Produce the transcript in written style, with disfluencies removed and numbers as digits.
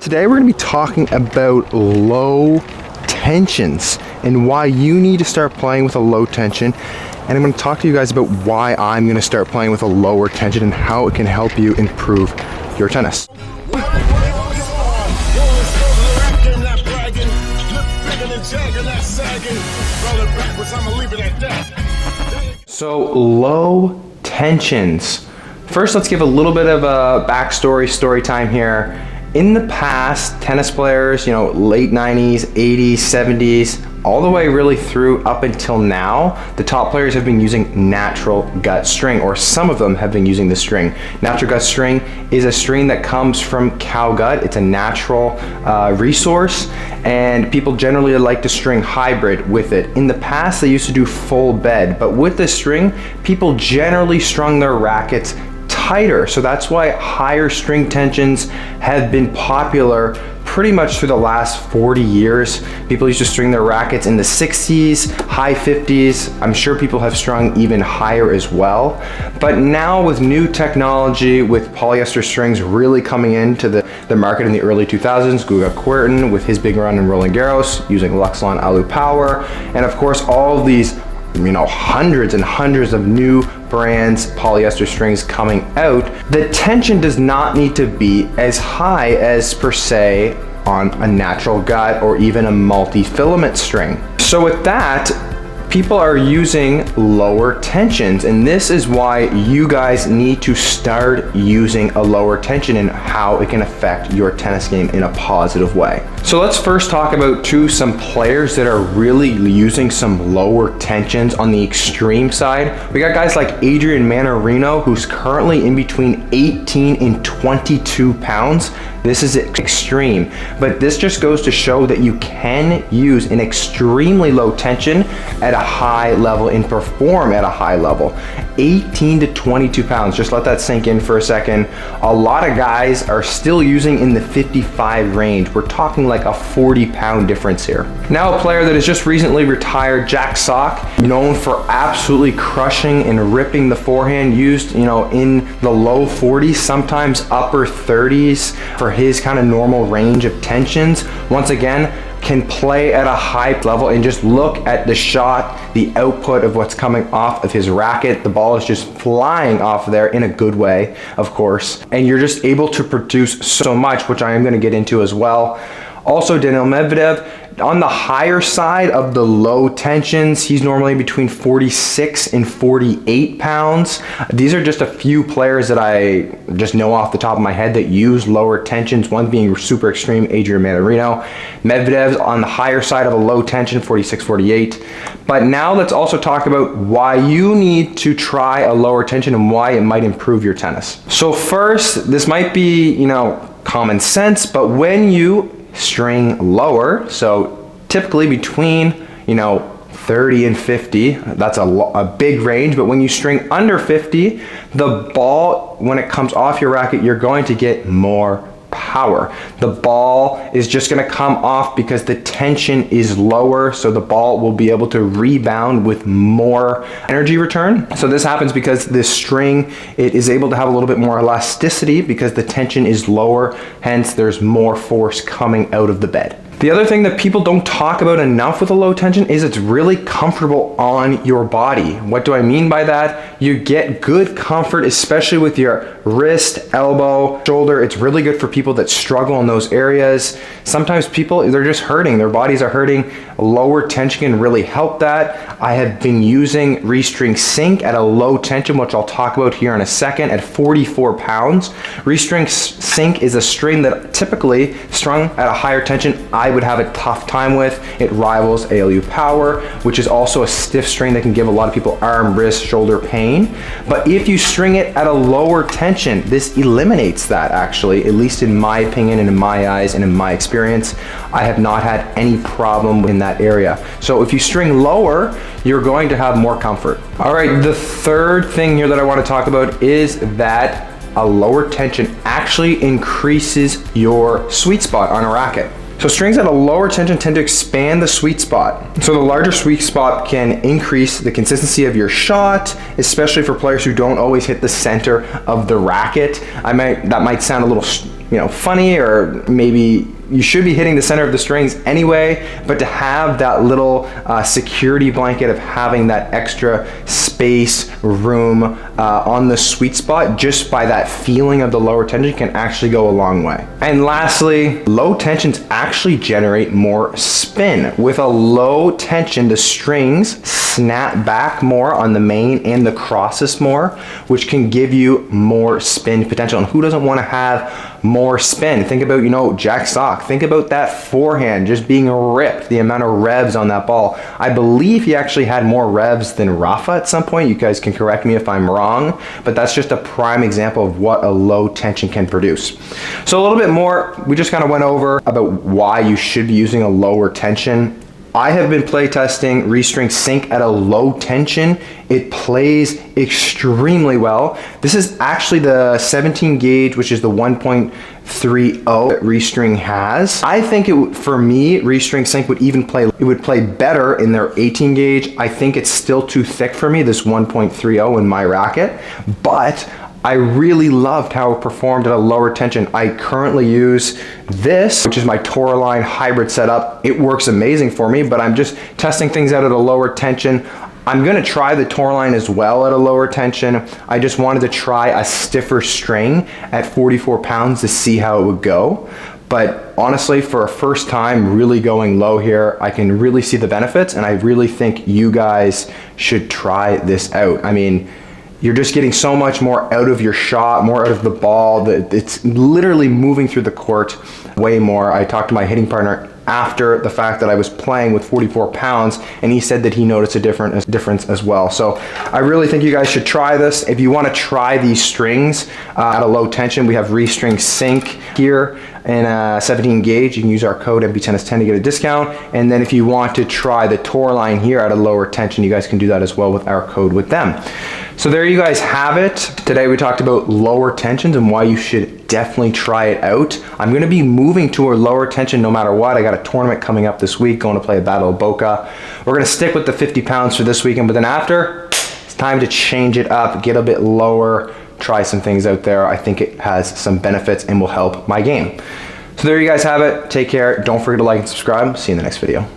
Today we're going to be talking about low tensions and why you need to start playing with a low tension. And I'm going to talk to you guys about why I'm going to start playing with a lower tension and how it can help you improve your tennis. So low tensions. First, let's give a little bit of a backstory, story time here. In the past, tennis players, late 90s, 80s, 70s, all the way really through up until now, the top players have been using natural gut string, or some of them have been using the string. Natural gut string is a string that comes from cow gut. It's a natural resource, and people generally like to string hybrid with it. In the past, they used to do full bed, but with this string, people generally strung their rackets tighter. So that's why higher string tensions have been popular pretty much through the last 40 years. People used to string their rackets in the 60s, high 50s. I'm sure people have strung even higher as well. But now with new technology, with polyester strings really coming into the market in the early 2000s, Guga Kuerten with his big run in Roland Garros using Luxilon Alu Power, and of course all of these hundreds and hundreds of new brands, polyester strings coming out, the tension does not need to be as high as per se on a natural gut or even a multi-filament string. So with that, people are using lower tensions, and this is why you guys need to start using a lower tension and how it can affect your tennis game in a positive way. So let's first talk about some players that are really using some lower tensions on the extreme side. We got guys like Adrian Mannarino, who's currently in between 18 and 22 pounds. This is extreme, but this just goes to show that you can use an extremely low tension at a high level and perform at a high level. 18 to 22 pounds, just let that sink in for a second. A lot of guys are still using in the 55 range. We're talking like a 40-pound difference here. Now a player that has just recently retired, Jack Sock, known for absolutely crushing and ripping the forehand, used in the low 40s, sometimes upper 30s for his kind of normal range of tensions. Once again, can play at a high level, and just look at the shot, the output of what's coming off of his racket. The ball is just flying off there in a good way, of course, and you're just able to produce so much, which I am going to get into as well. Also, Daniil Medvedev, on the higher side of the low tensions, he's normally between 46 and 48 pounds. These are just a few players that I just know off the top of my head that use lower tensions, one being super extreme, Adrian Mannarino. Medvedev's on the higher side of a low tension, 46, 48. But now let's also talk about why you need to try a lower tension and why it might improve your tennis. So first, this might be, common sense, but when you string lower, so typically between 30 and 50, that's a big range, but when you string under 50, the ball, when it comes off your racket, you're going to get more power. The ball is just going to come off because the tension is lower, so the ball will be able to rebound with more energy return. So this happens because this string, it is able to have a little bit more elasticity because the tension is lower, hence there's more force coming out of the bed. The other thing that people don't talk about enough with a low tension is it's really comfortable on your body. What do I mean by that? You get good comfort, especially with your wrist, elbow, shoulder. It's really good for people that struggle in those areas. Sometimes people, they're just hurting, their bodies are hurting. A lower tension can really help that. I have been using Restring Sync at a low tension, which I'll talk about here in a second, at 44 pounds. Restring Sync is a string that typically strung at a higher tension I would have a tough time with. It rivals ALU Power, which is also a stiff string that can give a lot of people arm, wrist, shoulder pain. But if you string it at a lower tension, this eliminates that actually, at least in my opinion and in my eyes and in my experience. I have not had any problem in that area. So if you string lower, you're going to have more comfort. All right, the third thing here that I want to talk about is that a lower tension actually increases your sweet spot on a racket. So strings at a lower tension tend to expand the sweet spot. So the larger sweet spot can increase the consistency of your shot, especially for players who don't always hit the center of the racket. That might sound a little funny, or maybe you should be hitting the center of the strings anyway, but to have that little security blanket of having that extra space, room on the sweet spot, just by that feeling of the lower tension, can actually go a long way. And lastly, low tensions actually generate more spin. With a low tension, the strings snap back more on the main and the crosses more, which can give you more spin potential. And who doesn't want to have more spin? Think about, Jack Sock. Think about that forehand just being ripped, the amount of revs on that ball. I believe he actually had more revs than Rafa at some point. You guys can correct me if I'm wrong, but that's just a prime example of what a low tension can produce. So a little bit more, we just kind of went over about why you should be using a lower tension. I have been playtesting Restring Sync at a low tension. It plays extremely well. This is actually the 17 gauge, which is the 1.30 that Restring has. I think for me, Restring Sync would play better in their 18 gauge. I think it's still too thick for me, this 1.30 in my racket, but I really loved how it performed at a lower tension. I currently use this, which is my Tourline hybrid setup. It works amazing for me, but I'm just testing things out at a lower tension. I'm gonna try the Tourline as well at a lower tension. I just wanted to try a stiffer string at 44 pounds to see how it would go. But honestly, for a first time really going low here, I can really see the benefits, and I really think you guys should try this out. I mean, you're just getting so much more out of your shot, more out of the ball, that it's literally moving through the court way more. I talked to my hitting partner after the fact that I was playing with 44 pounds, and he said that he noticed a difference as well. So I really think you guys should try this. If you want to try these strings at a low tension, we have Restring Sync here in a 17 gauge. You can use our code MPTennis10 to get a discount. And then if you want to try the Tourline here at a lower tension, you guys can do that as well with our code with them. So there you guys have it. Today we talked about lower tensions and why you should definitely try it out. I'm gonna be moving to a lower tension no matter what. I got a tournament coming up this week, going to play a Battle of Boca. We're gonna stick with the 50 pounds for this weekend, but then after, it's time to change it up, get a bit lower, try some things out there. I think it has some benefits and will help my game. So there you guys have it. Take care. Don't forget to like and subscribe. See you in the next video.